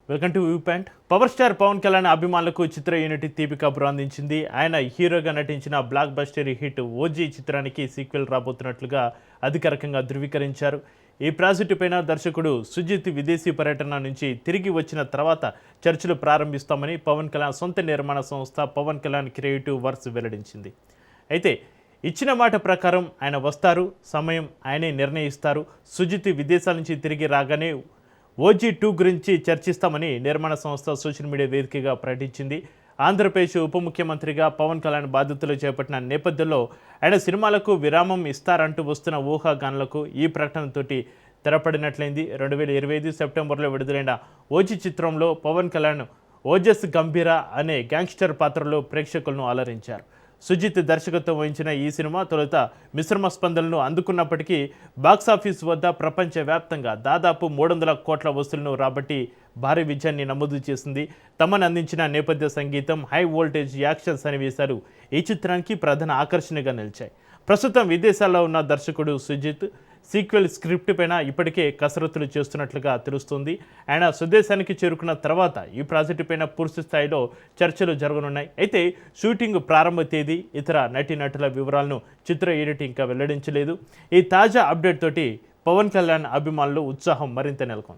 Welcome to view point. Power star Pawan Kalyan అభిమానులకు చిత్ర unit తీపి కబురు అందించింది. ఆయన హీరోగా నటించిన బ్లాక్ బస్టర్ హిట్ ఓజీ చిత్రానికి సీక్వెల్ రాబోతున్నట్లుగా అధికారికంగా ధృవీకరించారు. ఈ ప్రాజెక్టు పైన దర్శకుడు సుజిత్ విదేశీ పర్యటన నుంచి తిరిగి వచ్చిన తర్వాత చర్చలు ప్రారంభిస్తామని పవన్ కళ్యాణ్ సొంత నిర్మాణ సంస్థ పవన్ కళ్యాణ్ క్రియేటివ్ వర్క్స్ వెల్లడించింది. అయితే ఇచ్చిన మాట ప్రకారం ఆయన వస్తారు, సమయం ఆయనే నిర్ణయిస్తారు. సుజిత్ విదేశాల నుంచి తిరిగి రాగానే ఓజీ 2 గురించి చర్చిస్తామని నిర్మాణ సంస్థ సోషల్ మీడియా వేదికగా ప్రకటించింది. ఆంధ్రప్రదేశ్ ఉప ముఖ్యమంత్రిగా పవన్ కళ్యాణ్ బాధ్యతలు చేపట్టిన నేపథ్యంలో ఆయన సినిమాలకు విరామం ఇస్తారంటూ వస్తున్న ఊహాగానాలకు ఈ ప్రకటనతోటి తెరపడినట్లయింది. 2025 సెప్టెంబర్లో విడుదలైన ఓజీ చిత్రంలో పవన్ కళ్యాణ్ ఓజస్ గంభీర అనే గ్యాంగ్స్టర్ పాత్రలో ప్రేక్షకులను అలరించారు. సుజిత్ దర్శకత్వం వహించిన ఈ సినిమా తొలుత మిశ్రమ స్పందనలను అందుకున్నప్పటికీ బాక్సాఫీస్ వద్ద ప్రపంచవ్యాప్తంగా దాదాపు 300 కోట్ల వసూళ్లను రాబట్టి భారీ విజయాన్ని నమోదు చేసింది. తమను అందించిన నేపథ్య సంగీతం, హై వోల్టేజ్ యాక్షన్ సన్నివేశాలు ఈ చిత్రానికి ప్రధాన ఆకర్షణగా నిలిచాయి. ప్రస్తుతం విదేశాల్లో ఉన్న దర్శకుడు సుజిత్ సీక్వెల్ స్క్రిప్ట్ పైన ఇప్పటికే కసరత్తులు చేస్తున్నట్లుగా తెలుస్తుంది. ఆయన స్వదేశానికి చేరుకున్న తర్వాత ఈ ప్రాజెక్టు పైన పూర్తి స్థాయిలో చర్చలు జరగనున్నాయి. అయితే షూటింగ్ ప్రారంభ తేదీ, ఇతర నటీనటుల వివరాలను చిత్ర యూనిట్ ఇంకా వెల్లడించలేదు. ఈ తాజా అప్డేట్ తోటి పవన్ కళ్యాణ్ అభిమానులు ఉత్సాహం మరింత నెలకొంది.